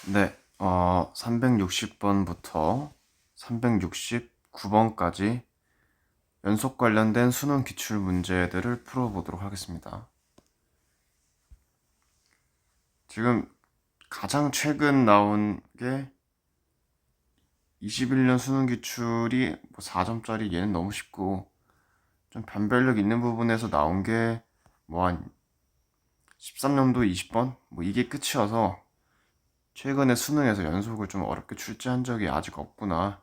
네, 360번부터 369번까지 연속 관련된 수능 기출 문제들을 풀어보도록 하겠습니다. 지금 가장 최근 나온 게 21년 수능 기출이 뭐 4점짜리 얘는 너무 쉽고 좀 변별력 있는 부분에서 나온 게 뭐 한 13년도 20번? 뭐 이게 끝이어서 최근에 수능에서 연속을 좀 어렵게 출제한 적이 아직 없구나.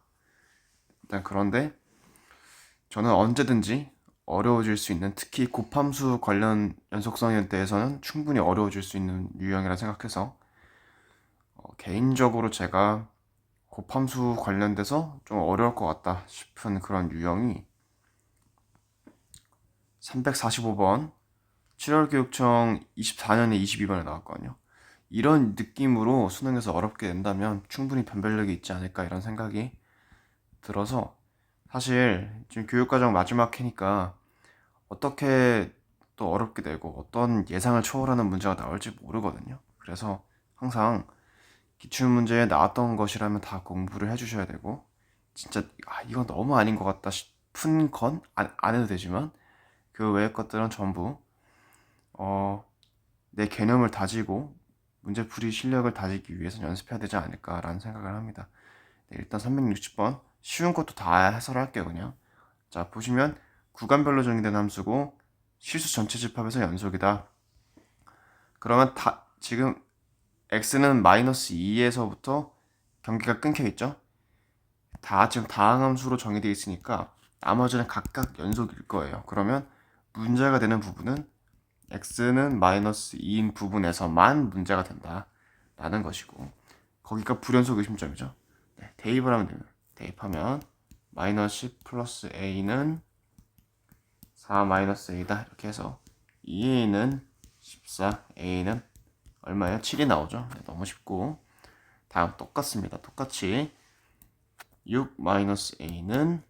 일단 그런데 저는 언제든지 어려워질 수 있는, 특히 곱함수 관련 연속성에 대해서는 충분히 어려워질 수 있는 유형이라 생각해서 개인적으로 제가 곱함수 관련돼서 좀 어려울 것 같다 싶은 그런 유형이 345번 7월교육청 24년에 22번에 나왔거든요. 이런 느낌으로 수능에서 어렵게 낸다면 충분히 변별력이 있지 않을까 이런 생각이 들어서, 사실 지금 교육과정 마지막 해니까 어떻게 또 어렵게 되고 어떤 예상을 초월하는 문제가 나올지 모르거든요. 그래서 항상 기출문제에 나왔던 것이라면 다 공부를 해주셔야 되고, 진짜 이건 너무 아닌 것 같다 싶은 건 안 해도 되지만 그 외의 것들은 전부 어, 내 개념을 다지고 문제풀이 실력을 다지기 위해서 연습해야 되지 않을까라는 생각을 합니다. 네, 일단 360번 쉬운 것도 다 해설할게요. 그냥 자 보시면 구간별로 정의된 함수고 실수 전체 집합에서 연속이다. 그러면 지금 x는 마이너스 2에서부터 경계가 끊겨 있죠. 다 지금 다항함수로 정의되어 있으니까 나머지는 각각 연속일 거예요. 그러면 문제가 되는 부분은 x는 마이너스 2인 부분에서만 문제가 된다 라는 것이고, 거기가 불연속 의심점이죠. 네, 대입을 하면 됩니다. 대입하면 마이너스 10 플러스 a는 4 마이너스 a다 이렇게 해서 2a는 14, a는 얼마예요? 7이 나오죠. 네, 너무 쉽고, 다음 똑같습니다. 똑같이 6 마이너스 a는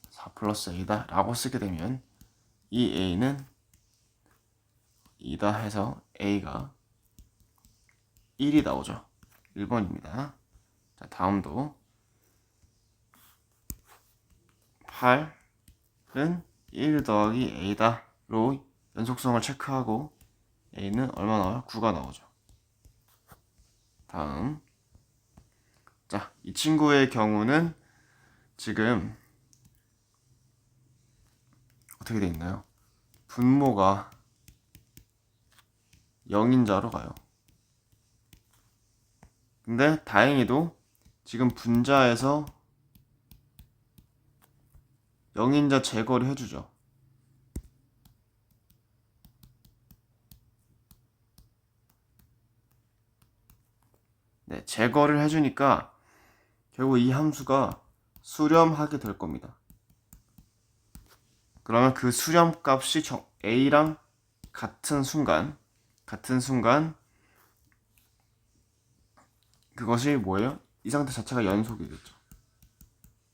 4 플러스 a다 라고 쓰게 되면 이 a는 2다 해서 a가 1이 나오죠. 1번입니다. 자, 다음도 8은 1 더하기 a다로 연속성을 체크하고 a는 얼마 나와요? 9가 나오죠. 다음, 자, 이 친구의 경우는 지금 어떻게 돼 있나요? 분모가 0인자로 가요. 근데 다행히도 지금 분자에서 0인자 제거를 해주죠. 네, 제거를 해주니까 결국 이 함수가 수렴하게 될 겁니다. 그러면 그 수렴 값이 a랑 같은 순간 그것이 뭐예요? 이 상태 자체가 연속이겠죠.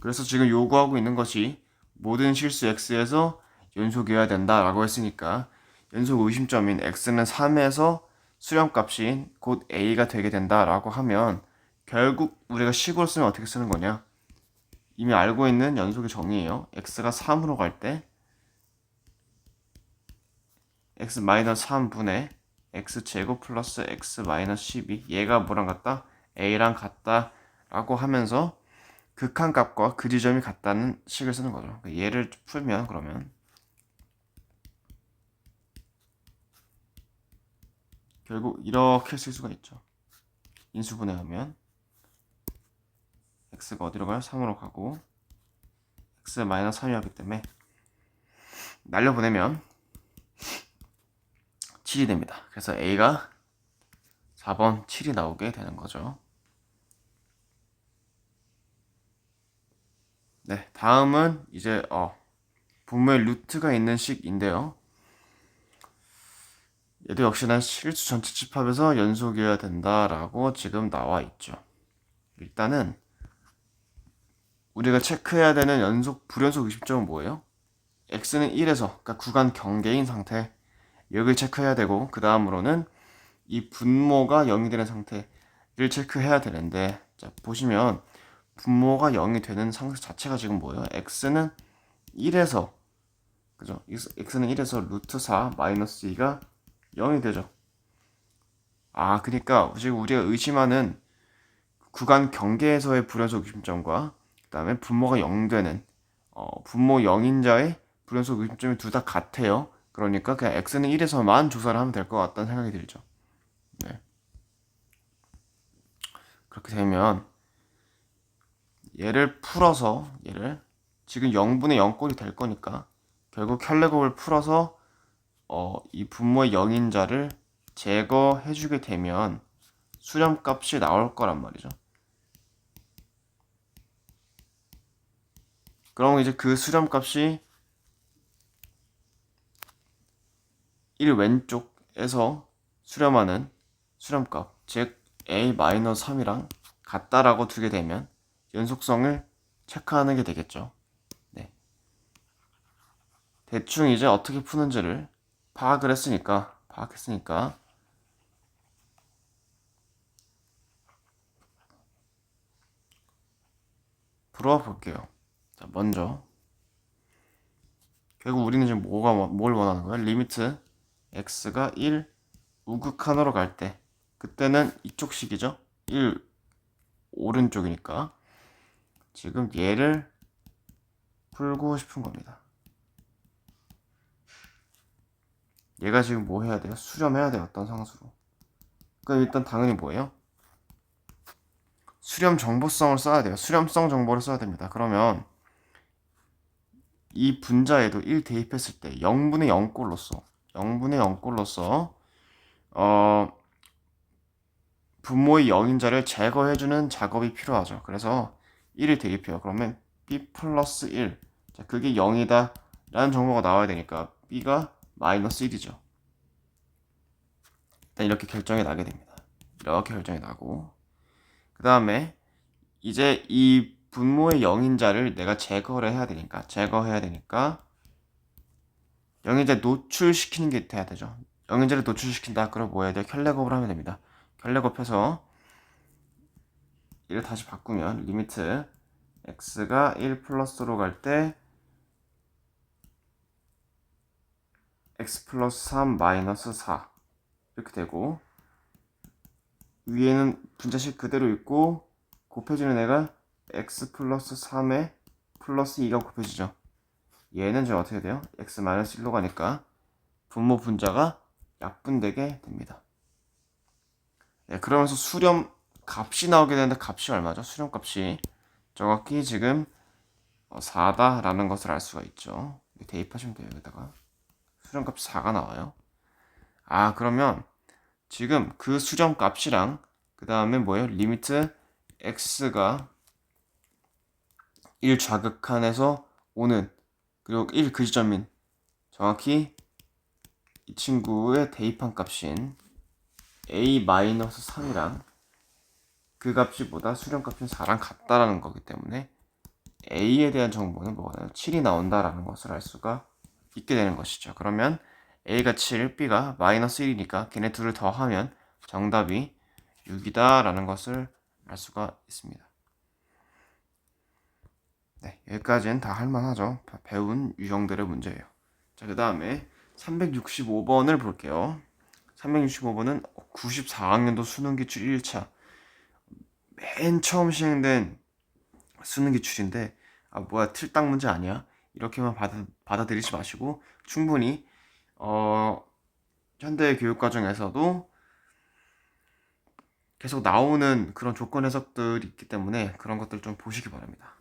그래서 지금 요구하고 있는 것이 모든 실수 x에서 연속이어야 된다라고 했으니까 연속 의심점인 x는 3에서 수렴값인 곧 a가 되게 된다라고 하면 결국 우리가 식으로 쓰면 어떻게 쓰는 거냐? 이미 알고 있는 연속의 정의예요. x가 3으로 갈 때 x-3분의 x제곱 플러스 x-12, 얘가 뭐랑 같다? a랑 같다 라고 하면서 극한값과 그 지점이 같다는 식을 쓰는 거죠. 얘를 풀면 그러면 결국 이렇게 쓸 수가 있죠. 인수분해하면 x가 어디로 가요? 3으로 가고 x-3이 하기 때문에 날려보내면 7이 됩니다. 그래서 a가 4번 7이 나오게 되는 거죠. 네, 다음은 이제 분모에 루트가 있는 식인데요. 얘도 역시나 실수 전체 집합에서 연속이어야 된다라고 지금 나와 있죠. 일단은 우리가 체크해야 되는 불연속 의심점은 뭐예요? x는 1에서, 그러니까 구간 경계인 상태, 여기를 체크해야 되고, 그 다음으로는 이 분모가 0이 되는 상태, 를 체크해야 되는데, 자 보시면 분모가 0이 되는 상태 자체가 지금 뭐예요? x는 1에서, 그죠? x는 1에서 루트 4 마이너스 2가 0이 되죠. 아, 그러니까 지금 우리가 의심하는 구간 경계에서의 불연속 의심점과 그 다음에 분모가 0 되는 분모 0인자의 불연속 의심점이 둘 다 같아요. 그러니까 그냥 x는 1에서만 조사를 하면 될 것 같다는 생각이 들죠. 네. 그렇게 되면 얘를 풀어서 얘를 지금 0분의 0꼴이 될 거니까 결국 켤레곱을 풀어서 이 분모의 0인자를 제거해주게 되면 수렴값이 나올 거란 말이죠. 그럼 이제 그 수렴값이 1 왼쪽에서 수렴하는 수렴값, 즉 a-3이랑 같다라고 두게 되면 연속성을 체크하는 게 되겠죠. 네. 대충 이제 어떻게 푸는지를 파악했으니까 풀어 볼게요. 자, 먼저 결국 우리는 지금 뭘 원하는 거야? 리미트 x가 1 우극한으로 갈 때, 그때는 이쪽 식이죠. 1 오른쪽이니까 지금 얘를 풀고 싶은 겁니다. 얘가 지금 뭐 해야 돼요? 수렴해야 돼요. 어떤 상수로. 그럼 일단 당연히 뭐예요? 수렴 정보성을 써야 돼요. 수렴성 정보를 써야 됩니다. 그러면 이 분자에도 1 대입했을 때 0분의 0꼴로서 0분의 0꼴로서 분모의 0인자를 제거해주는 작업이 필요하죠. 그래서 1을 대입해요. 그러면 b 플러스 1. 자, 그게 0이다 라는 정보가 나와야 되니까 b가 마이너스 1이죠. 일단 이렇게 결정이 나게 됩니다. 이렇게 결정이 나고, 그 다음에 이제 이 분모의 0인자를 내가 제거해야 되니까 0인자 노출시키는 게 돼야 되죠. 0인자를 노출시킨다. 그럼 뭐 해야 돼요? 켤레곱을 하면 됩니다. 켤레곱해서 이를 다시 바꾸면 리미트 x가 1 플러스로 갈 때 x 플러스 3 마이너스 4 이렇게 되고, 위에는 분자식 그대로 있고 곱해주는 애가 x 플러스 3에 플러스 2가 곱해지죠. 얘는 지금 어떻게 돼요? x 마이너스 1로 가니까 분모 분자가 약분되게 됩니다. 네, 그러면서 수렴 값이 나오게 되는데, 값이 얼마죠? 수렴 값이 정확히 지금 4다라는 것을 알 수가 있죠. 대입하시면 돼요. 여기다가 수렴 값이 4가 나와요. 아, 그러면 지금 그 수렴 값이랑 그 다음에 뭐예요? 리미트 x가 1 좌극한에서 오는, 그리고 1 그 지점인 정확히 이 친구의 대입한 값인 a-3이랑 그 값이 보다 수렴값인 4랑 같다라는 거기 때문에 a에 대한 정보는 뭐가 나요? 7이 나온다라는 것을 알 수가 있게 되는 것이죠. 그러면 a가 7, b가 마이너스 1이니까 걔네 둘을 더하면 정답이 6이다 라는 것을 알 수가 있습니다. 네, 여기까지는 다 할만하죠. 다 배운 유형들의 문제예요. 자, 그 다음에 365번을 볼게요. 365번은 94학년도 수능 기출 1차 맨 처음 시행된 수능 기출인데, 아 뭐야 틀딱 문제 아니야? 이렇게만 받아들이지 마시고 충분히 현대 교육 과정에서도 계속 나오는 그런 조건 해석들이 있기 때문에 그런 것들 좀 보시기 바랍니다.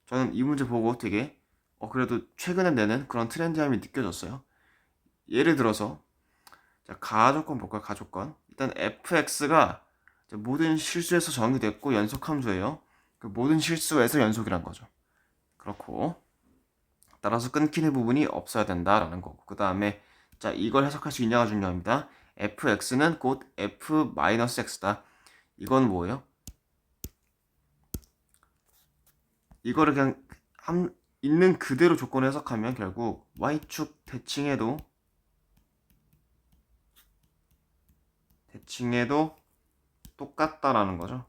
저는 이 문제 보고 되게 그래도 최근에 내는 그런 트렌디함이 느껴졌어요. 예를 들어서 자, 가조건 볼까요? 가조건. 일단 fx가 모든 실수에서 정의됐고 연속 함수예요. 그 모든 실수에서 연속이란 거죠. 그렇고 따라서 끊기는 부분이 없어야 된다라는 거고, 그 다음에 자 이걸 해석할 수 있냐가 중요합니다. fx는 곧 f-x다. 이건 뭐예요? 이거를 그냥 있는 그대로 조건 해석하면 결국 y축 대칭에도 똑같다라는 거죠.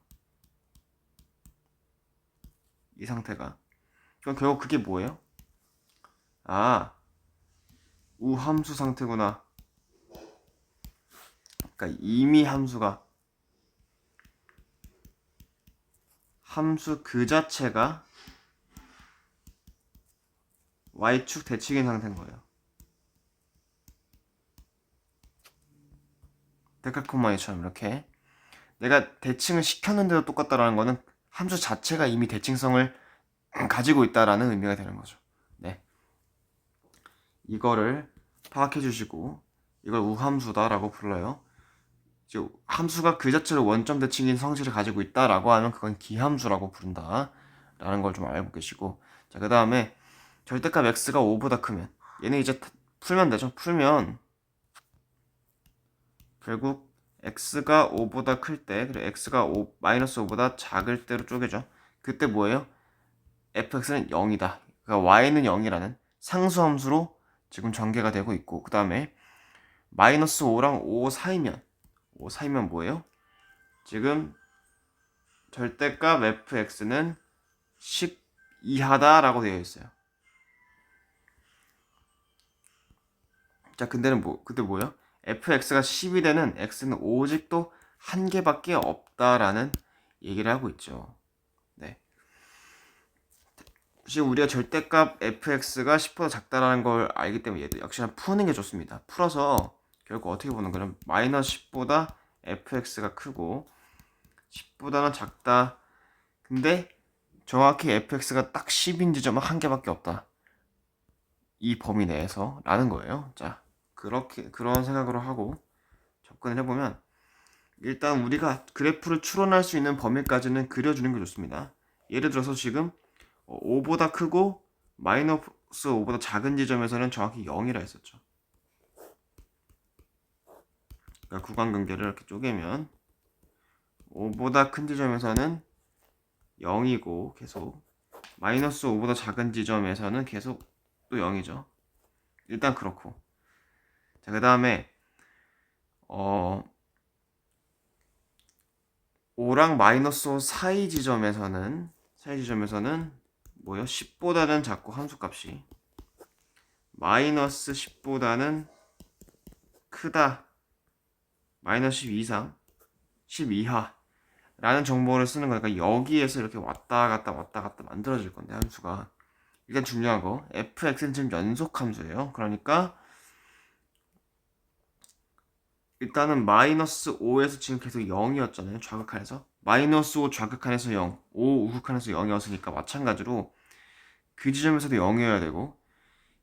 이 상태가. 그럼 결국 그게 뭐예요? 아, 우함수 상태구나. 그러니까 이미 함수 그 자체가 y축 대칭인 상태인 거예요. 데칼코마니처럼 이렇게 내가 대칭을 시켰는데도 똑같다라는 거는 함수 자체가 이미 대칭성을 가지고 있다라는 의미가 되는 거죠. 네, 이거를 파악해 주시고 이걸 우함수다라고 불러요. 이제 함수가 그 자체로 원점 대칭인 성질을 가지고 있다라고 하면 그건 기함수라고 부른다라는 걸 좀 알고 계시고, 자, 그 다음에 절대값 x가 5보다 크면 얘는 이제 풀면 되죠. 풀면 결국 x가 5보다 클 때, 그리고 x가 마이너스 5보다 작을 때로 쪼개죠. 그때 뭐예요? fx는 0이다. 그러니까 y는 0이라는 상수함수로 지금 전개가 되고 있고, 그 다음에 마이너스 5랑 5 사이면 뭐예요? 지금 절대값 fx는 10 이하다라고 되어 있어요. 자, 그때 뭐예요? fx가 10이 되는 x는 오직 또 한 개밖에 없다라는 얘기를 하고 있죠. 네. 지금 우리가 절대값 fx가 10보다 작다라는 걸 알기 때문에 얘도 역시나 푸는 게 좋습니다. 풀어서 결국 어떻게 보는 거냐면 마이너스 10보다 fx가 크고 10보다는 작다. 근데 정확히 fx가 딱 10인 지점은 한 개밖에 없다. 이 범위 내에서 라는 거예요. 자, 그런 생각으로 하고 접근을 해보면 일단 우리가 그래프를 추론할 수 있는 범위까지는 그려주는 게 좋습니다. 예를 들어서 지금 5보다 크고 마이너스 5보다 작은 지점에서는 정확히 0이라 했었죠. 그러니까 구간 경계를 이렇게 쪼개면 5보다 큰 지점에서는 0이고 계속 마이너스 5보다 작은 지점에서는 계속 또 0이죠. 일단 그렇고, 자, 그 다음에 5랑 마이너스 5 사이 지점에서는 뭐요? 10보다는 작고 함수값이 마이너스 10보다는 크다. 마이너스 10 이상, 10 이하 라는 정보를 쓰는 거니까 여기에서 이렇게 왔다 갔다 만들어질 건데, 함수가 일단 중요한 거 fx는 지금 연속 함수예요. 그러니까 일단은 마이너스 5에서 지금 계속 0이었잖아요. 좌극한에서 마이너스 5 좌극한에서 0, 5 우극한에서 0이었으니까 마찬가지로 그 지점에서도 0이어야 되고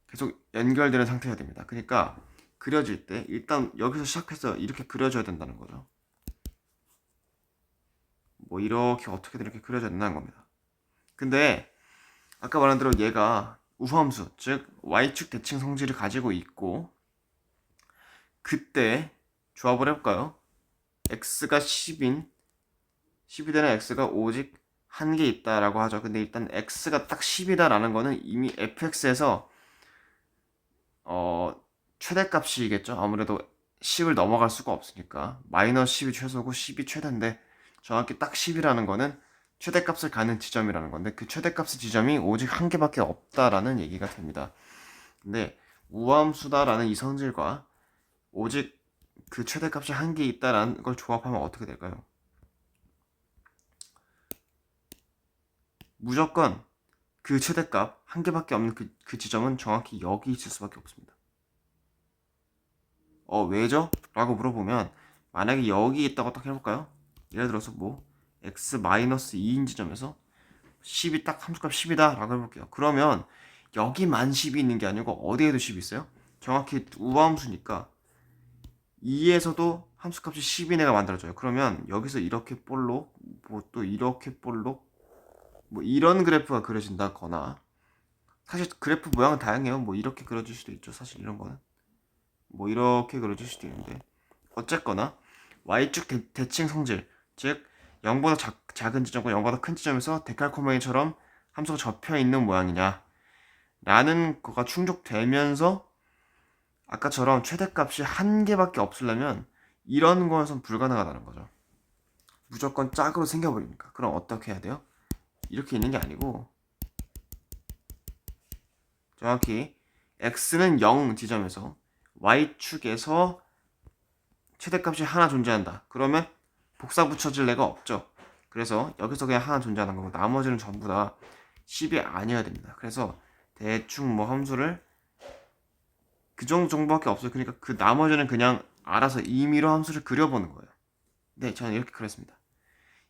계속 연결되는 상태가 됩니다. 그러니까 그려질 때 일단 여기서 시작해서 이렇게 그려줘야 된다는 거죠. 뭐 이렇게 어떻게든 이렇게 그려줘야 된다는 겁니다. 근데 아까 말한 대로 얘가 우함수, 즉 y축 대칭 성질을 가지고 있고, 그때 조합을 해볼까요? x가 10이 되는 x가 오직 한 개 있다라고 하죠. 근데 일단 x가 딱 10이다라는 거는 이미 fx에서 최대값이겠죠. 아무래도 10을 넘어갈 수가 없으니까 마이너스 10이 최소고 10이 최대인데 정확히 딱 10이라는 거는 최대값을 가는 지점이라는 건데 그 최대값의 지점이 오직 한 개밖에 없다라는 얘기가 됩니다. 근데 우함수다라는 이 성질과 오직 그 최대값이 한 개 있다라는 걸 조합하면 어떻게 될까요? 무조건 그 최대값 한 개밖에 없는 그 지점은 정확히 여기 있을 수밖에 없습니다. 왜죠? 라고 물어보면 만약에 여기 있다고 딱 해볼까요? 예를 들어서 뭐 x-2인 지점에서 10이 딱 함수값 10이다 라고 해볼게요. 그러면 여기만 10이 있는 게 아니고 어디에도 10이 있어요? 정확히 우함수니까 2에서도 함수값이 10인 애가 만들어져요. 그러면 여기서 이렇게 볼록, 뭐 또 이렇게 볼록, 뭐 이런 그래프가 그려진다거나, 사실 그래프 모양은 다양해요. 뭐 이렇게 그려질 수도 있죠. 사실 이런 거는 뭐 이렇게 그려질 수도 있는데, 어쨌거나 y축 대칭 성질, 즉 0보다 작은 지점과 0보다 큰 지점에서 데칼코마니처럼 함수가 접혀 있는 모양이냐 라는 거가 충족되면서 아까처럼 최대값이 한 개밖에 없으려면 이런 거에선 불가능하다는 거죠. 무조건 짝으로 생겨버립니까? 그럼 어떻게 해야 돼요? 이렇게 있는 게 아니고 정확히 x는 0 지점에서 y축에서 최대값이 하나 존재한다. 그러면 복사 붙여질 애가 없죠. 그래서 여기서 그냥 하나 존재하는 거고 나머지는 전부 다 10이 아니어야 됩니다. 그래서 대충 뭐 함수를 그 정도밖에 없어요. 그러니까 그 나머지는 그냥 알아서 임의로 함수를 그려보는 거예요. 네, 저는 이렇게 그렸습니다.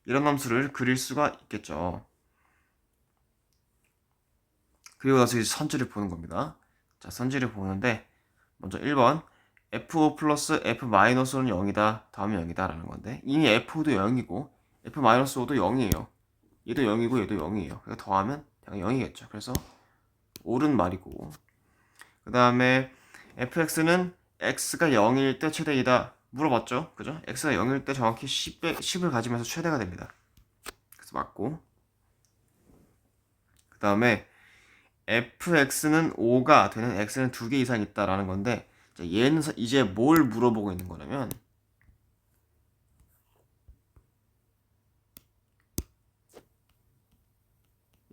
이런 함수를 그릴 수가 있겠죠. 그리고 나서 이제 선지를 보는 겁니다. 자, 선지를 보는데 먼저 1번 f5 플러스 f-5는 0이다. 다음이 0이다 라는 건데 이미 f5도 0이고 f-5도 0이에요. 얘도 0이고 얘도 0이에요. 그러니까 더하면 그냥 0이겠죠. 그래서 옳은 말이고 그 다음에 fx는 x가 0일 때 최대이다. 물어봤죠? 그죠? x가 0일 때 정확히 10을 가지면서 최대가 됩니다. 그래서 맞고 그 다음에 fx는 5가 되는 x는 2개 이상 있다라는 건데 얘는 이제 뭘 물어보고 있는 거냐면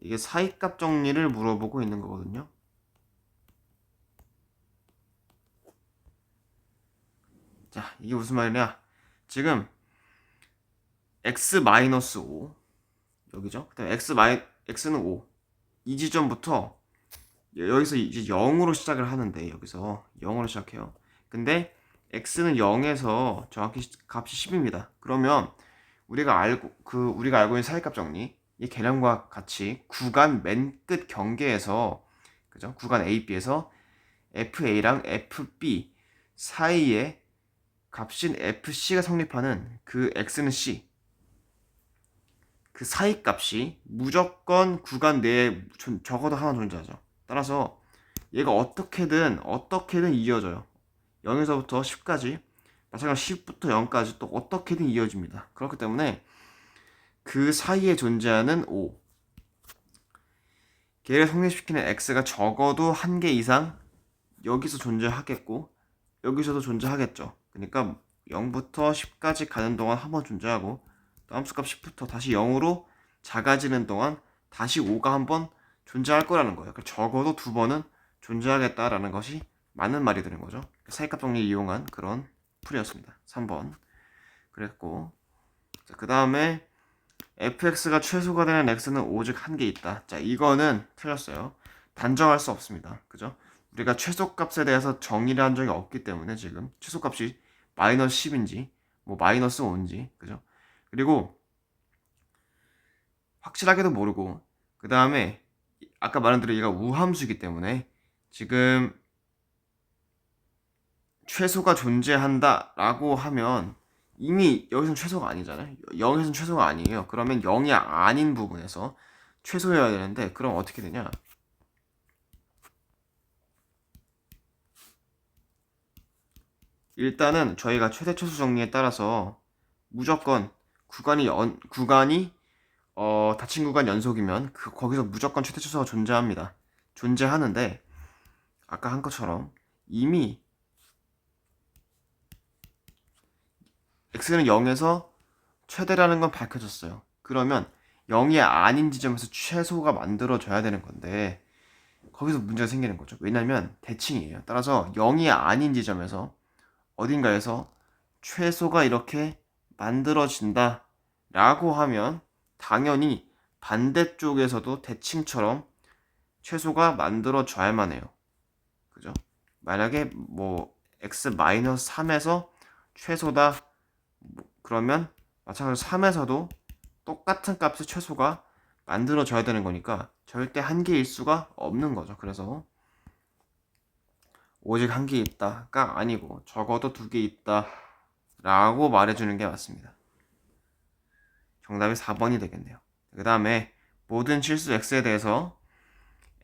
이게 사이값 정리를 물어보고 있는 거거든요. 자, 이게 무슨 말이냐? 지금 x-5 여기죠? 그다음에 x는 5 이 지점부터 여기서 이제 0으로 시작을 하는데 여기서 0으로 시작해요. 근데 x는 0에서 정확히 값이 10입니다. 그러면 우리가 알고 있는 사이값 정리 이 개념과 같이 구간 맨 끝 경계에서 그죠? 구간 A, B에서 FA랑 FB 사이에 값인 FC가 성립하는 그 X는 C 그 사이 값이 무조건 구간 내에 적어도 하나 존재하죠. 따라서 얘가 어떻게든 이어져요. 0에서부터 10까지 마찬가지로 10부터 0까지 또 어떻게든 이어집니다. 그렇기 때문에 그 사이에 존재하는 5 걔를 성립시키는 x가 적어도 한 개 이상 여기서 존재하겠고 여기서도 존재하겠죠. 그러니까 0부터 10까지 가는 동안 한 번 존재하고 또 함수값 10부터 다시 0으로 작아지는 동안 다시 5가 한 번 존재할 거라는 거예요. 그러니까 적어도 두 번은 존재하겠다라는 것이 맞는 말이 되는 거죠. 사이값 정리를 이용한 그런 풀이였습니다. 3번 그랬고 그 다음에 fx가 최소가 되는 x는 오직 한 개 있다. 자, 이거는 틀렸어요. 단정할 수 없습니다. 그죠? 우리가 최소값에 대해서 정의를 한 적이 없기 때문에 지금 최소값이 마이너스 10인지 뭐 마이너스 5인지 그죠? 그리고 확실하게도 모르고 그 다음에 아까 말한 대로 얘가 우함수이기 때문에 지금 최소가 존재한다라고 하면 이미 여기서는 최소가 아니잖아요. 0에서는 최소가 아니에요. 그러면 0이 아닌 부분에서 최소여야 되는데 그럼 어떻게 되냐? 일단은 저희가 최대 최소 정리에 따라서 무조건 구간이 닫힌 구간 연속이면 거기서 무조건 최대 최소가 존재합니다. 존재하는데 아까 한 것처럼 이미 x는 0에서 최대라는 건 밝혀졌어요. 그러면 0이 아닌 지점에서 최소가 만들어져야 되는 건데 거기서 문제가 생기는 거죠. 왜냐면 대칭이에요. 따라서 0이 아닌 지점에서 어딘가에서 최소가 이렇게 만들어진다 라고 하면 당연히 반대쪽에서도 대칭처럼 최소가 만들어져야만 해요. 그죠? 만약에 뭐 x-3에서 최소다 그러면 마찬가지로 3에서도 똑같은 값의 최소가 만들어져야 되는 거니까 절대 한 개일 수가 없는 거죠. 그래서 오직 한 개 있다가 아니고 적어도 두 개 있다 라고 말해주는 게 맞습니다. 정답이 4번이 되겠네요. 그 다음에 모든 실수 x에 대해서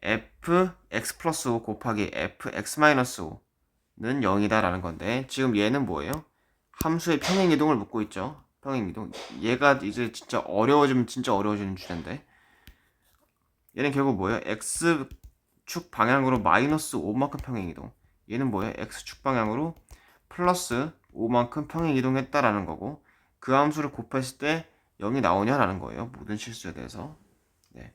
fx 플러스 5 곱하기 fx 마이너스 5는 0이다 라는 건데 지금 얘는 뭐예요? 함수의 평행이동을 묻고 있죠. 평행이동. 얘가 이제 진짜 어려워지면 진짜 어려워지는 주제인데 얘는 결국 뭐예요? x축 방향으로 마이너스 5만큼 평행이동. 얘는 뭐예요? x축 방향으로 플러스 5만큼 평행이동했다라는 거고 그 함수를 곱했을 때 0이 나오냐라는 거예요. 모든 실수에 대해서. 네.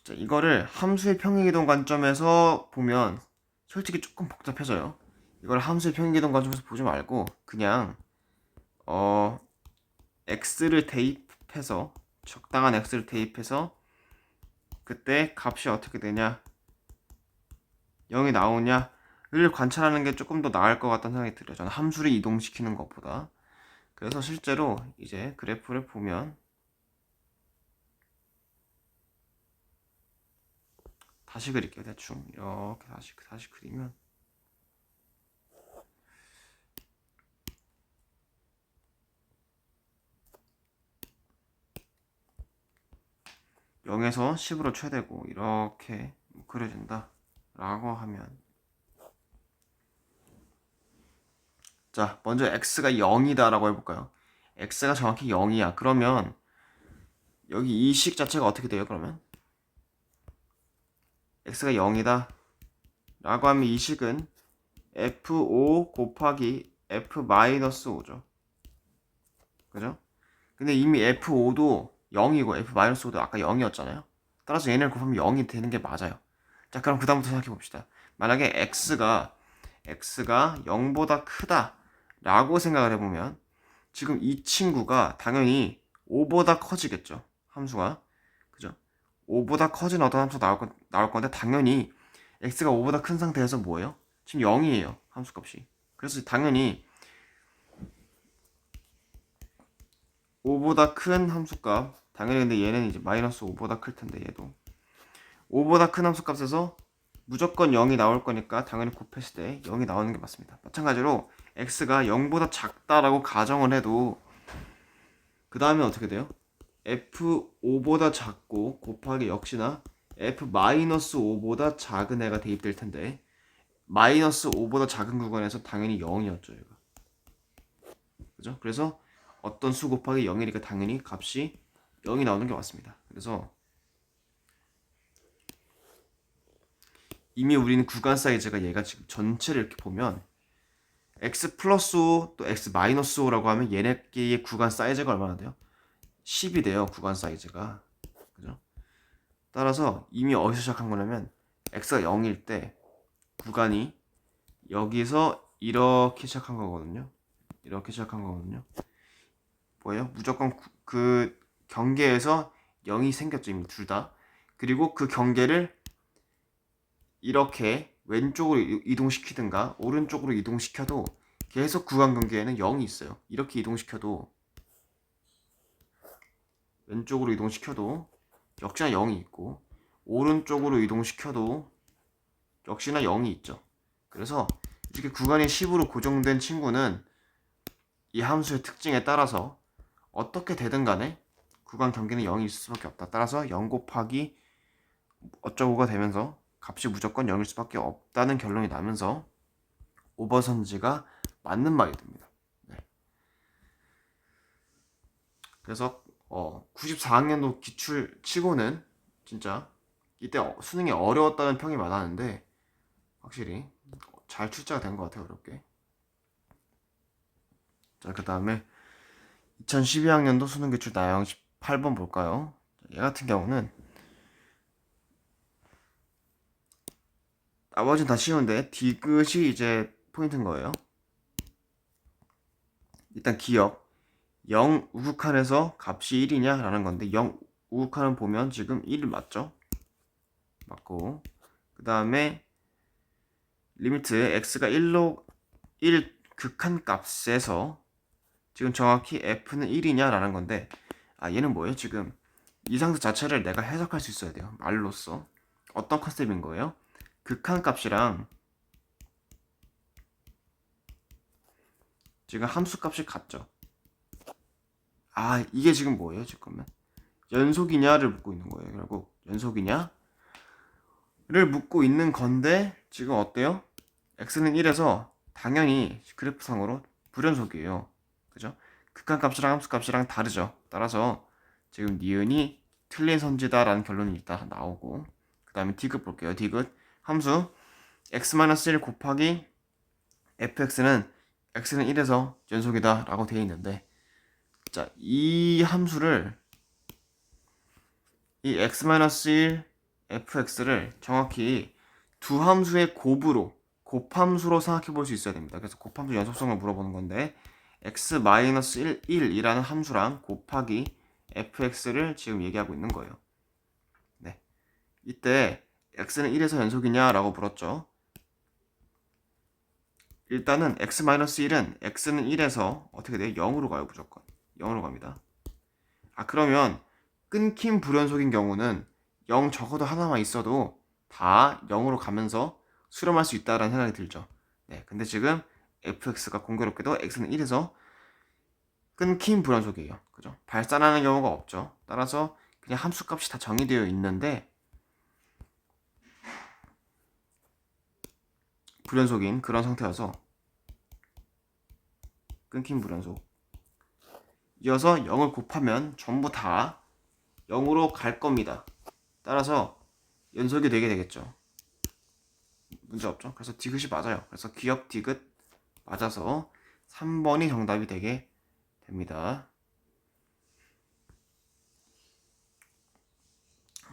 자, 이거를 함수의 평행이동 관점에서 보면 솔직히 조금 복잡해져요. 이걸 함수의 평행이동 관점에서 보지 말고 그냥 x를 대입해서 적당한 x를 대입해서 그때 값이 어떻게 되냐 0이 나오냐를 관찰하는 게 조금 더 나을 것 같다는 생각이 들어요. 저는 함수를 이동시키는 것보다. 그래서 실제로 이제 그래프를 보면 다시 그릴게요. 대충 이렇게 다시 그리면 (0에서) (10으로) 최대고 이렇게 그려진다 라고 하면 자 먼저 x가 0이다 라고 해볼까요? x가 정확히 0이야. 그러면 여기 이 식 자체가 어떻게 돼요? 그러면 x가 0이다 라고 하면 이 식은 f5 곱하기 f-5죠. 그죠? 근데 이미 f5도 0이고 f-5도 아까 0이었잖아요. 따라서 얘네를 곱하면 0이 되는 게 맞아요. 자, 그럼 그 다음부터 생각해 봅시다. 만약에 x가 0보다 크다 라고 생각을 해보면 지금 이 친구가 당연히 5보다 커지겠죠. 함수가. 그죠? 5보다 커진 어떤 함수 나올 건데 당연히 x가 5보다 큰 상태에서 뭐예요? 지금 0이에요. 함수값이. 그래서 당연히 5보다 큰 함수값 당연히 근데 얘는 이제 마이너스 5보다 클 텐데 얘도 5보다 큰 함수값에서 무조건 0이 나올 거니까 당연히 곱했을 때 0이 나오는 게 맞습니다. 마찬가지로 x가 0보다 작다라고 가정을 해도 그 다음에 어떻게 돼요? f5보다 작고 곱하기 역시나 f-5보다 작은 애가 대입될 텐데 마이너스 5보다 작은 구간에서 당연히 0이었죠 얘가. 그죠? 그래서 어떤 수 곱하기 0이니까 당연히 값이 0이 나오는 게 맞습니다. 그래서 이미 우리는 구간 사이즈가 얘가 지금 전체를 이렇게 보면 x 플러스 5 또 x 마이너스 5라고 하면 얘네끼리의 구간 사이즈가 얼마나 돼요? 10이 돼요. 구간 사이즈가. 그죠? 따라서 이미 어디서 시작한 거냐면 x가 0일 때 구간이 여기서 이렇게 시작한 거거든요. 이렇게 시작한 거거든요. 뭐예요? 무조건 그 경계에서 0이 생겼죠. 이미 둘 다. 그리고 그 경계를 이렇게 왼쪽으로 이동시키든가 오른쪽으로 이동시켜도 계속 구간 경계에는 0이 있어요. 이렇게 이동시켜도 왼쪽으로 이동시켜도 역시나 0이 있고 오른쪽으로 이동시켜도 역시나 0이 있죠. 그래서 이렇게 구간이 10으로 고정된 친구는 이 함수의 특징에 따라서 어떻게 되든 간에 구간 경계는 0이 있을 수밖에 없다. 따라서 0 곱하기 어쩌고가 되면서 값이 무조건 0일 수밖에 없다는 결론이 나면서 오버선지가 맞는 말이 됩니다. 네. 그래서 94학년도 기출 치고는 진짜 이때 수능이 어려웠다는 평이 많았는데 확실히 잘 출제가 된 것 같아요. 어렵게. 자, 그 다음에 2012학년도 수능 기출 나형 18번 볼까요? 얘 같은 경우는 나머지는 다 쉬운데 디귿이 이제 포인트인 거예요. 일단 기억 0 우극한에서 값이 1이냐 라는 건데 0 우극한은 보면 지금 1 맞죠? 맞고 그 다음에 리미트 x가 1로 1 극한 값에서 지금 정확히 f는 1이냐 라는 건데 얘는 뭐예요? 지금 이 상태 자체를 내가 해석할 수 있어야 돼요. 말로써 어떤 컨셉인 거예요? 극한 값이랑 지금 함수 값이 같죠? 이게 지금 뭐예요? 잠깐만 연속이냐를 묻고 있는 거예요. 결국 연속이냐를 묻고 있는 건데 지금 어때요? x는 1에서 당연히 그래프상으로 불연속이에요. 그죠? 극한값이랑 함수값이랑 다르죠. 따라서 지금 니은이 틀린 선지다라는 결론이 일단 나오고 그 다음에 디귿 볼게요. 디귿 함수 x-1 곱하기 fx는 x는 1에서 연속이다 라고 되어 있는데, 자, 이 함수를, 이 x-1 fx를 정확히 두 함수의 곱함수로 생각해 볼 수 있어야 됩니다. 그래서 곱함수 연속성을 물어보는 건데, x-1이라는 함수랑 곱하기 fx를 지금 얘기하고 있는 거예요. 네. 이때 x는 1에서 연속이냐 라고 물었죠. 일단은 x-1은 x는 1에서 어떻게 돼요? 0으로 가요. 무조건 0으로 갑니다. 그러면 끊긴 불연속인 경우는 0 적어도 하나만 있어도 다 0으로 가면서 수렴할 수 있다라는 생각이 들죠. 네, 근데 지금 fx가 공교롭게도 x는 1에서 끊긴 불연속이에요. 그죠? 발산하는 경우가 없죠. 따라서 그냥 함수값이 다 정의되어 있는데, 불연속인 그런 상태여서 끊긴 불연속, 이어서 0을 곱하면 전부 다 0으로 갈 겁니다. 따라서 연속이 되게 되겠죠. 문제 없죠? 그래서 디귿이 맞아요. 그래서 기억 디귿 맞아서 3번이 정답이 되게 됩니다.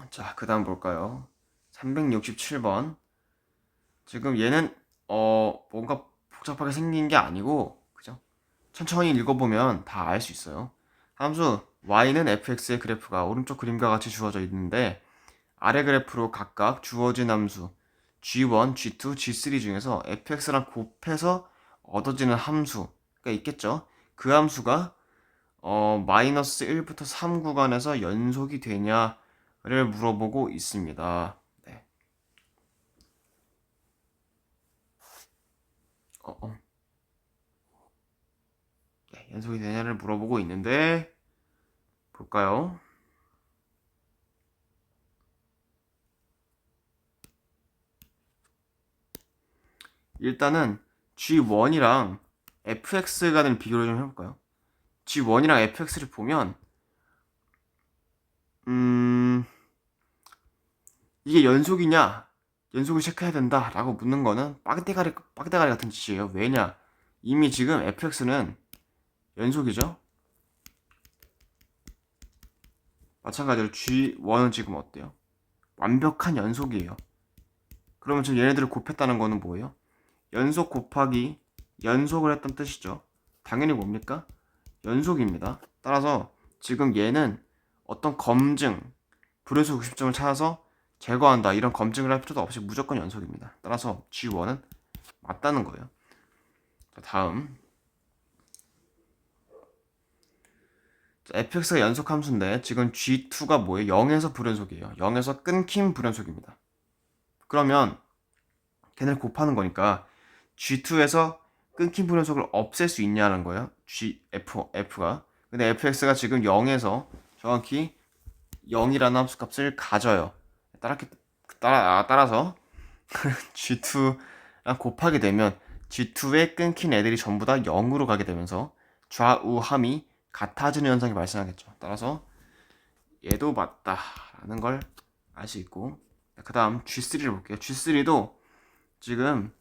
자, 그 다음 볼까요? 367번. 지금 얘는 뭔가 복잡하게 생긴 게 아니고, 그죠? 천천히 읽어보면 다 알 수 있어요. 함수 y는 fx의 그래프가 오른쪽 그림과 같이 주어져 있는데, 아래 그래프로 각각 주어진 함수 g1, g2, g3 중에서 fx랑 곱해서 얻어지는 함수가 있겠죠. 그 함수가 마이너스 1부터 3 구간에서 연속이 되냐를 물어보고 있습니다. 네. 네, 연속이 되냐를 물어보고 있는데, 볼까요? 일단은 G1이랑 fx 간을 비교를 좀 해볼까요? G1이랑 fx를 보면 이게 연속이냐, 연속을 체크해야 된다 라고 묻는 거는 빡대가리 같은 짓이에요. 왜냐, 이미 지금 fx는 연속이죠. 마찬가지로 G1은 지금 어때요? 완벽한 연속이에요. 그러면 지금 얘네들을 곱했다는 거는 뭐예요? 연속 곱하기 연속을 했던 뜻이죠. 당연히 뭡니까? 연속입니다. 따라서 지금 얘는 어떤 검증, 불연속 60점을 찾아서 제거한다, 이런 검증을 할 필요도 없이 무조건 연속입니다. 따라서 G1은 맞다는 거예요. 자, 다음. 자, fx가 연속 함수인데 지금 G2가 뭐예요? 0에서 불연속이에요. 0에서 끊긴 불연속입니다. 그러면 걔네를 곱하는 거니까 G2에서 끊긴 불연속을 없앨 수 있냐는 거예요. F가. 근데 fx가 지금 0에서 정확히 0이라는 함수값을 가져요. 따라서 G2랑 곱하게 되면 G2에 끊긴 애들이 전부 다 0으로 가게 되면서 좌우함이 같아지는 현상이 발생하겠죠. 따라서 얘도 맞다라는 걸 알 수 있고, 그 다음 G3를 볼게요. G3도 지금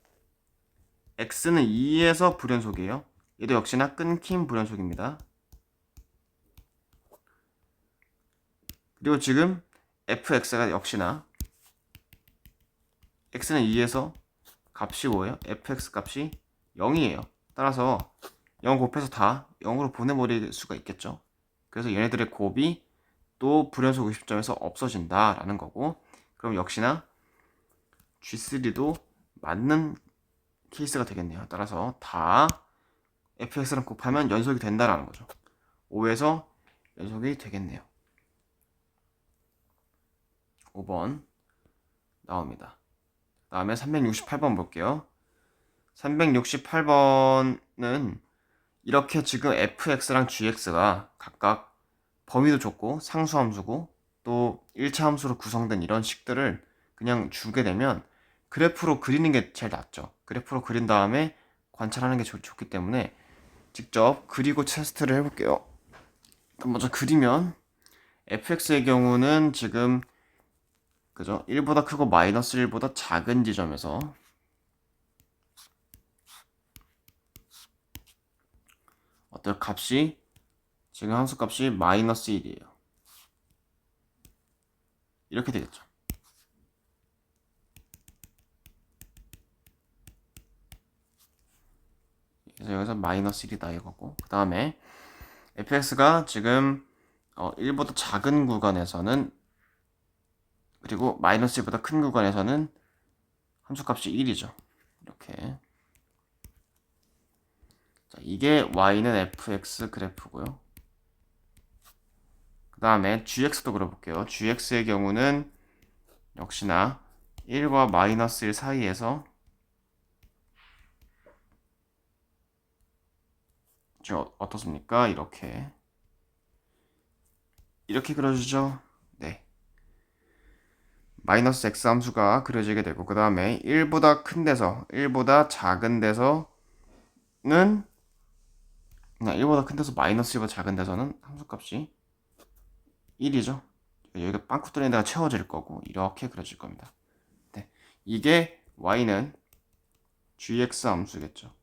x는 2에서 불연속이에요. 얘도 역시나 끊긴 불연속입니다. 그리고 지금 fx가 역시나 x는 2에서 값이 뭐예요? fx 값이 0이에요. 따라서 0 곱해서 다 0으로 보내버릴 수가 있겠죠. 그래서 얘네들의 곱이 또 불연속 50점에서 없어진다라는 거고, 그럼 역시나 G3도 맞는 케이스가 되겠네요. 따라서 다 fx랑 곱하면 연속이 된다라는 거죠. 5에서 연속이 되겠네요. 5번 나옵니다. 다음에 368번 볼게요. 368번은 이렇게 지금 fx랑 gx가 각각 범위도 좁고 상수함수고 또 1차 함수로 구성된 이런 식들을 그냥 주게 되면 그래프로 그리는 게 제일 낫죠. 그래프로 그린 다음에 관찰하는 게 좋기 때문에 직접 그리고 테스트를 해볼게요. 먼저 그리면 fx의 경우는 지금 그죠? 1보다 크고 마이너스 1보다 작은 지점에서 어때요? 값이 지금 함수값이 마이너스 1이에요. 이렇게 되겠죠. 그래서 여기서 마이너스 1이다 이거고, 그 다음에 fx가 지금 1보다 작은 구간에서는, 그리고 마이너스 1보다 큰 구간에서는 함수값이 1이죠. 이렇게. 자, 이게 y는 fx 그래프고요. 그 다음에 gx도 그려볼게요. gx의 경우는 역시나 1과 마이너스 1 사이에서 지금 어떻습니까? 이렇게 그려주죠. 네. 마이너스 x 함수가 그려지게 되고, 그 다음에 1보다 큰 데서 1보다 작은 데서는, 그냥 1보다 큰 데서 마이너스 1보다 작은 데서는 함수값이 1이죠. 여기가 빵꾸 뚫린 데가 채워질 거고, 이렇게 그려질 겁니다. 네. 이게 y는 gx 함수겠죠.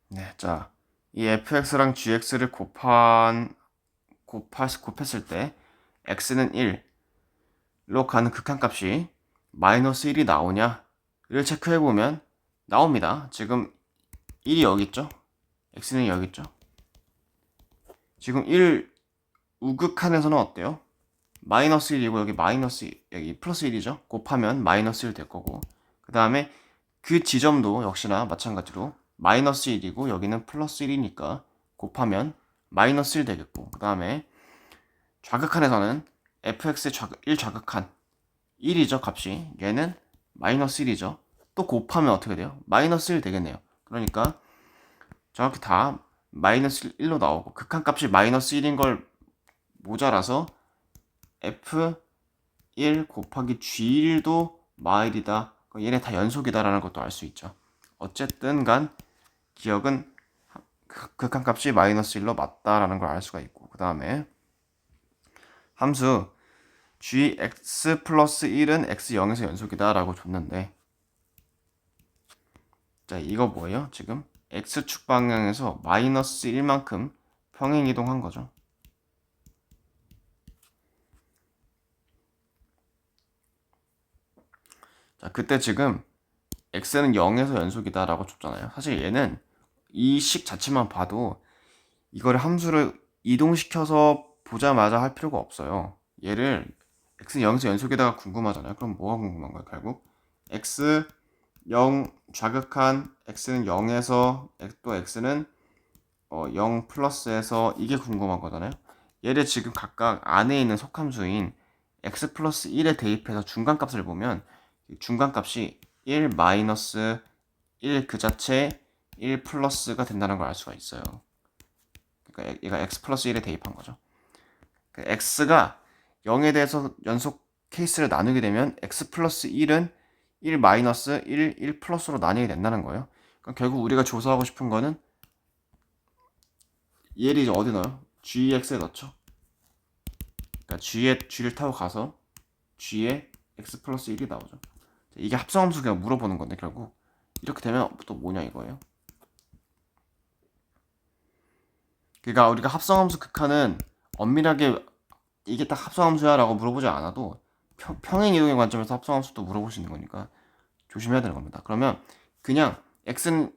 네, 자, 이 fx랑 gx를 곱했을 때 x는 1로 가는 극한값이 마이너스 1이 나오냐를 체크해보면 나옵니다. 지금 1이 여기 있죠? x는 여기 있죠? 지금 1 우극한에서는 어때요? 마이너스 1이고 여기 플러스 1이죠? 곱하면 마이너스 1 될 거고, 그 다음에 그 지점도 역시나 마찬가지로 마이너스 1이고 여기는 플러스 1이니까 곱하면 마이너스 1 되겠고, 그 다음에 좌극한에서는 fx의 1 좌극한 1이죠 값이, 얘는 마이너스 1이죠. 또 곱하면 어떻게 돼요? 마이너스 1 되겠네요. 그러니까 정확히 다 마이너스 1로 나오고, 극한값이 마이너스 1인 걸 모자라서 f1 곱하기 g1도 마일이다, 얘네 다 연속이다라는 것도 알 수 있죠. 어쨌든 간 기억은 극한값이 마이너스 1로 맞다라는 걸 알 수가 있고, 그 다음에 함수 gx 플러스 1은 x0에서 연속이다 라고 줬는데, 자, 이거 뭐예요? 지금 x축 방향에서 마이너스 1만큼 평행 이동한 거죠. 자, 그때 지금 x는 0에서 연속이다 라고 줬잖아요. 사실 얘는 이 식 자체만 봐도 이걸 함수를 이동시켜서 보자마자 할 필요가 없어요. 얘를 x는 0에서 연속이다가 궁금하잖아요. 그럼 뭐가 궁금한 거예요? 결국 x 0 좌극한 x는 0에서 또 x는 0 플러스에서, 이게 궁금한 거잖아요. 얘를 지금 각각 안에 있는 속함수인 x 플러스 1에 대입해서 중간값을 보면 중간값이 1 마이너스 1 그 자체 1 플러스가 된다는 걸 알 수가 있어요. 그러니까 얘가 x 플러스 1에 대입한 거죠. x가 0에 대해서 연속 케이스를 나누게 되면 x 플러스 1은 1 마이너스 1 플러스로 나뉘게 된다는 거예요. 그러니까 결국 우리가 조사하고 싶은 거는 얘를 이제 어디 넣어요? gx에 넣죠. 그러니까 g를 타고 가서 g에 x 플러스 1이 나오죠. 이게 합성함수 그냥 물어보는 건데, 결국 이렇게 되면 또 뭐냐 이거예요. 그러니까 우리가 합성함수 극한은 엄밀하게 이게 딱 합성함수야 라고 물어보지 않아도 평행이동의 관점에서 합성함수도 물어볼 수 있는 거니까 조심해야 되는 겁니다. 그러면 그냥 x는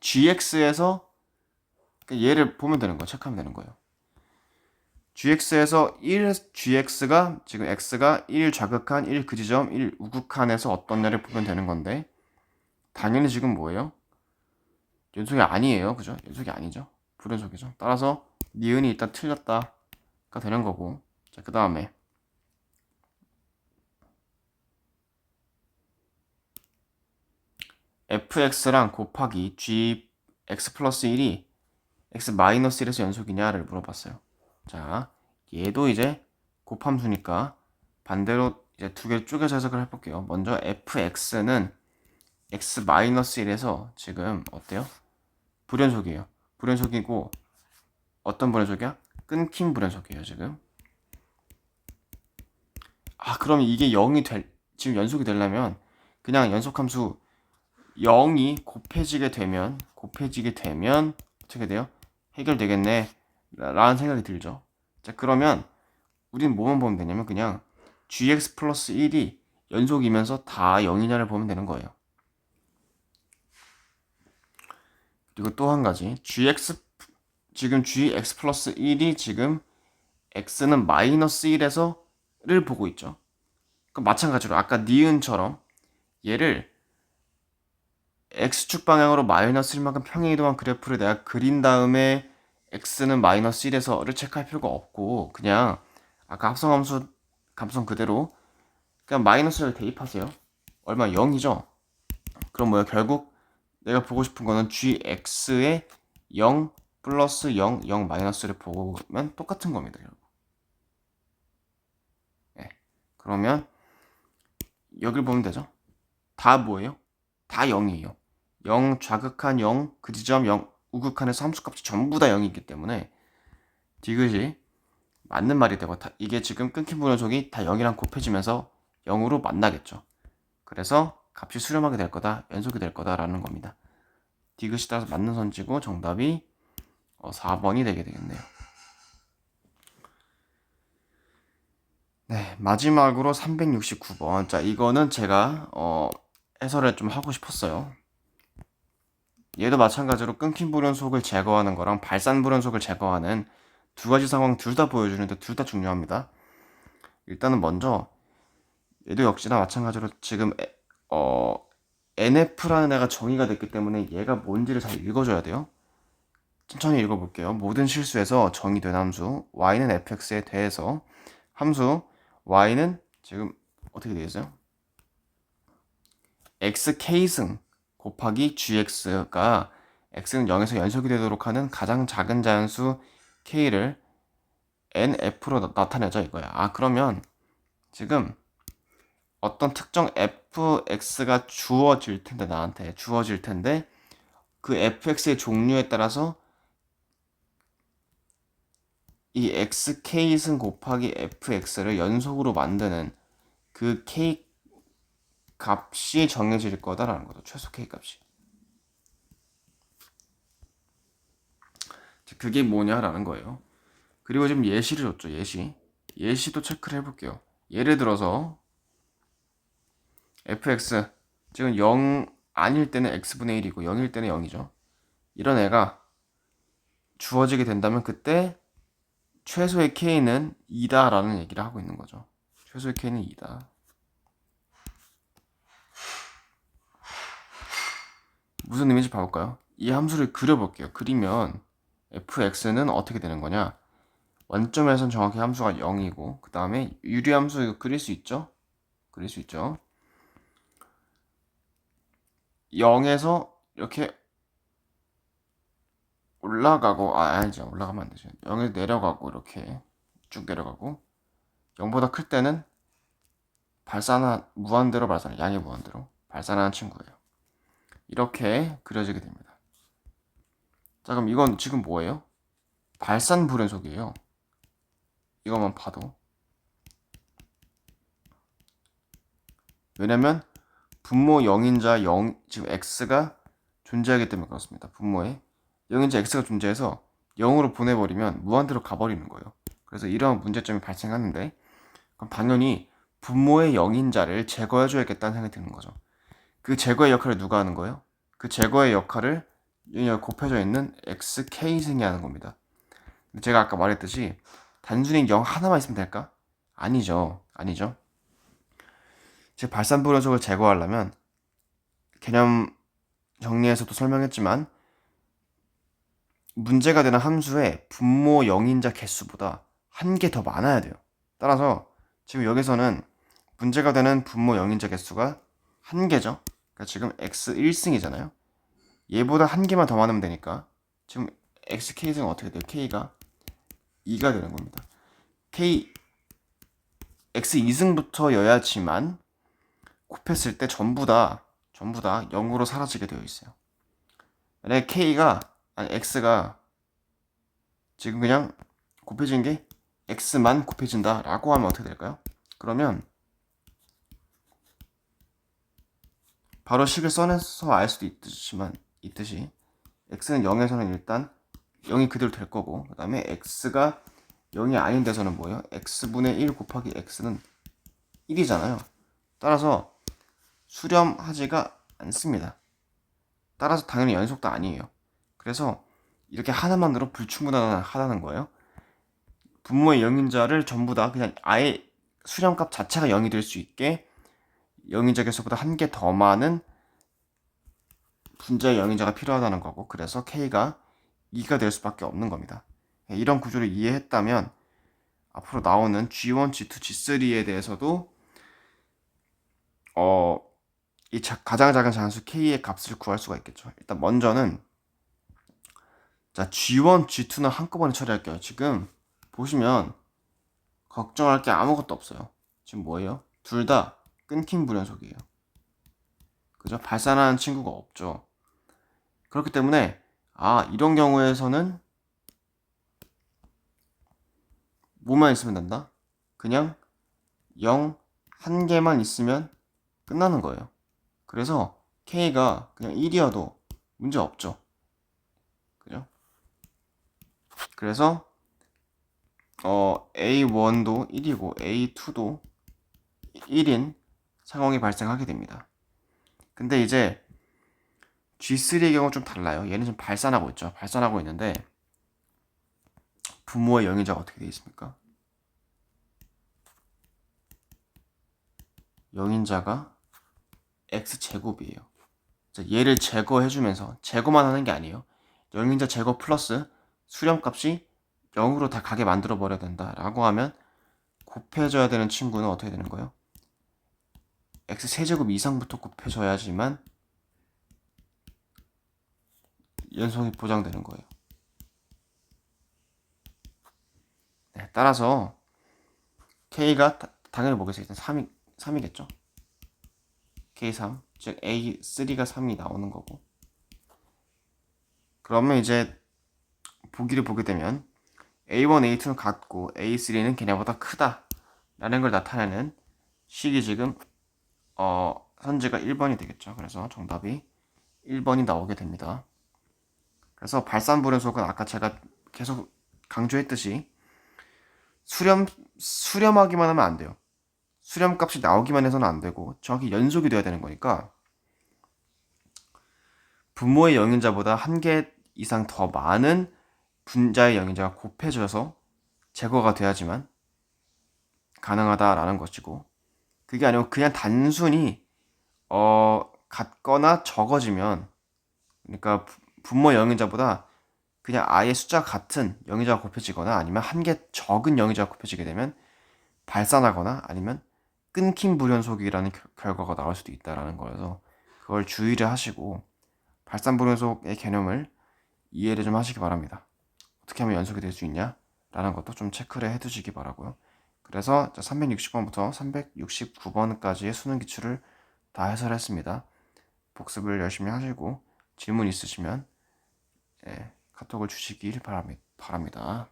gx에서 얘를 보면 되는 거예요. 체크하면 되는 거예요. gx에서 gx가 지금 x가 1 좌극한 1 그 지점 1 우극한에서 어떻냐를 보면 되는 건데, 당연히 지금 뭐예요? 연속이 아니에요. 그죠? 연속이 아니죠. 불연속이죠. 따라서 니은이 일단 틀렸다가 되는 거고, 자, 그 다음에 fx랑 곱하기 gx 플러스 1이 x 마이너스 1에서 연속이냐를 물어봤어요. 자, 얘도 이제 곱함수니까 반대로 이제 두 개 쪼개서 해석을 해볼게요. 먼저 fx는 x 마이너스 1에서 지금 어때요? 불연속이에요. 불연속이고, 어떤 불연속이야? 끊긴 불연속이에요 지금. 그럼 이게 0이 지금 연속이 되려면 그냥 연속함수 0이 곱해지게 되면 어떻게 돼요? 해결되겠네 라는 생각이 들죠. 자, 그러면 우리는 뭐만 보면 되냐면 그냥 gx 플러스 1이 연속이면서 다 0이냐를 보면 되는 거예요. 그리고 또 한 가지 지금 gx 플러스 1이 지금 x는 마이너스 1에서를 보고 있죠. 그럼 마찬가지로 아까 니은처럼 얘를 x축 방향으로 마이너스 1만큼 평행 이동한 그래프를 내가 그린 다음에 x는 마이너스 1에서를 체크할 필요가 없고 그냥 아까 합성함수 감성 그대로 그냥 마이너스를 대입하세요. 얼마 0이죠? 그럼 뭐야? 결국 내가 보고 싶은 거는 gx의 0 플러스 0, 0 마이너스를 보면 똑같은 겁니다. 결국. 네. 그러면 여길 보면 되죠? 다 뭐예요? 다 0이에요. 0 좌극한 0, 그 지점 0 우극한에서 함수값이 전부 다 0이기 때문에 디귿이 맞는 말이 되고 이게 지금 끊긴 분연속이 다 0이랑 곱해지면서 0으로 만나겠죠. 그래서 값이 수렴하게 될 거다, 연속이 될 거다라는 겁니다. 디귿이 따라서 맞는 선지고 정답이 4번이 되게 되겠네요. 네, 마지막으로 369번. 자, 이거는 제가 해설을 좀 하고 싶었어요. 얘도 마찬가지로 끊긴 불연속을 제거하는 거랑 발산 불연속을 제거하는 두 가지 상황 둘 다 보여주는데 둘 다 중요합니다. 일단은 먼저 얘도 역시나 마찬가지로 지금 NF라는 애가 정의가 됐기 때문에 얘가 뭔지를 잘 읽어줘야 돼요. 천천히 읽어볼게요. 모든 실수에서 정의된 함수 y는 fx에 대해서 함수 y는 지금 어떻게 되겠어요? xk승 곱하기 gx가 x는 0에서 연속이 되도록 하는 가장 작은 자연수 k를 nf로 나타내자 이거야. 그러면 지금 어떤 특정 fx가 주어질 텐데 나한테 주어질 텐데 그 fx의 종류에 따라서 이 xk승 곱하기 fx를 연속으로 만드는 그 k 값이 정해질 거다라는 거죠. 최소 k 값이. 그게 뭐냐라는 거예요. 그리고 지금 예시를 줬죠. 예시도 체크를 해볼게요. 예를 들어서 fx 지금 0 아닐 때는 x분의 1이고 0일 때는 0이죠. 이런 애가 주어지게 된다면 그때 최소의 k는 2다라는 얘기를 하고 있는 거죠. 최소의 k는 2다. 무슨 의미인지 봐볼까요? 이 함수를 그려볼게요. 그리면 fx는 어떻게 되는 거냐? 원점에선 정확히 함수가 0이고 그 다음에 유리함수 이거 그릴 수 있죠? 0에서 이렇게 올라가고 아니죠. 올라가면 안 되죠. 0에서 내려가고 이렇게 쭉 내려가고 0보다 클 때는 무한대로 발산해. 양의 무한대로 발산하는 친구예요. 이렇게 그려지게 됩니다. 자, 그럼 이건 지금 뭐예요? 발산 불연속이에요. 이것만 봐도. 왜냐면 분모 0인자 0 지금 x가 존재하기 때문에 그렇습니다. 분모에 0인자 x가 존재해서 0으로 보내버리면 무한대로 가버리는 거예요. 그래서 이러한 문제점이 발생하는데 그럼 당연히 분모의 0인자를 제거해줘야겠다는 생각이 드는 거죠. 그 제거의 역할을 누가 하는 거예요? 그 제거의 역할을 여기 곱해져 있는 xk승이 하는 겁니다. 제가 아까 말했듯이 단순히 0 하나만 있으면 될까? 아니죠. 즉 발산불연속을 제거하려면 개념 정리에서도 설명했지만 문제가 되는 함수의 분모 0인자 개수보다 한 개 더 많아야 돼요. 따라서 지금 여기서는 문제가 되는 분모 0인자 개수가 한 개죠. 그러니까 지금 x 1승이잖아요. 얘보다 한 개만 더 많으면 되니까 지금 xk승은 어떻게 돼요? k가 2가 되는 겁니다. k x 2승부터여야지만 곱했을 때 전부 다 0으로 사라지게 되어 있어요. 만약에 x가 지금 그냥 곱해진 게 x만 곱해진다 라고 하면 어떻게 될까요? 그러면 바로 식을 써내서 알 수도 있듯이 x는 0에서는 일단 0이 그대로 될 거고, 그 다음에 x가 0이 아닌 데서는 뭐예요? x분의 1 곱하기 x는 1이잖아요. 따라서 수렴하지가 않습니다. 따라서 당연히 연속도 아니에요. 그래서 이렇게 하나만으로 불충분하다는 거예요. 분모의 영인자를 전부 다 그냥 아예 수렴값 자체가 0이 될 수 있게 영인자 개수보다 한 개 더 많은 분자의 영인자가 필요하다는 거고, 그래서 K가 2가 될 수밖에 없는 겁니다. 이런 구조를 이해했다면 앞으로 나오는 G1, G2, G3에 대해서도 이 가장 작은 자연수 K의 값을 구할 수가 있겠죠. 일단 먼저는 자, G1, G2는 한꺼번에 처리할게요. 지금 보시면 걱정할 게 아무것도 없어요. 지금 뭐예요? 둘 다 끊긴 불연속이에요. 그죠? 발산하는 친구가 없죠. 그렇기 때문에 이런 경우에서는 뭐만 있으면 된다? 그냥 0, 한 개만 있으면 끝나는 거예요. 그래서 K가 그냥 1이어도 문제 없죠. 그죠? 그래서 A1도 1이고 A2도 1인 상황이 발생하게 됩니다. 근데 이제 G3의 경우 좀 달라요. 얘는 지금 발산하고 있죠. 발산하고 있는데 분모의 영인자가 어떻게 되어 있습니까? 영인자가 x제곱이에요. 얘를 제거해주면서 제거만 하는 게 아니에요. 영인자 제거 플러스 수렴값이 0으로 다 가게 만들어 버려야 된다라고 하면 곱해져야 되는 친구는 어떻게 되는 거예요? x세제곱 이상부터 곱해져야지만 연속이 보장되는 거예요. 네, 따라서 k가 당연히 뭐겠어요? 일단 3이겠죠? k3, 즉 a3가 3이 나오는 거고, 그러면 이제 보기를 보게 되면 A1, A2는 같고 A3는 걔네보다 크다 라는 걸 나타내는 식이 지금 선지가 1번이 되겠죠. 그래서 정답이 1번이 나오게 됩니다. 그래서 발산불연속은 아까 제가 계속 강조했듯이 수렴하기만 하면 안 돼요. 수렴값이 나오기만 해서는 안 되고 정확히 연속이 돼야 되는 거니까 분모의 영인자보다 한 개 이상 더 많은 분자의 영인자가 곱해져서 제거가 돼야지만 가능하다라는 것이고, 그게 아니고 그냥 단순히 같거나 적어지면, 그러니까 분모 영인자보다 그냥 아예 숫자 같은 영인자가 곱해지거나 아니면 한 개 적은 영인자가 곱해지게 되면 발산하거나 아니면 끊긴 불연속이라는 결과가 나올 수도 있다라는 거여서 그걸 주의를 하시고 발산 불연속의 개념을 이해를 좀 하시기 바랍니다. 어떻게 하면 연속이 될 수 있냐? 라는 것도 좀 체크를 해두시기 바라고요. 그래서 360번부터 369번까지의 수능 기출을 다 해설했습니다. 복습을 열심히 하시고 질문 있으시면 카톡을 주시길 바랍니다.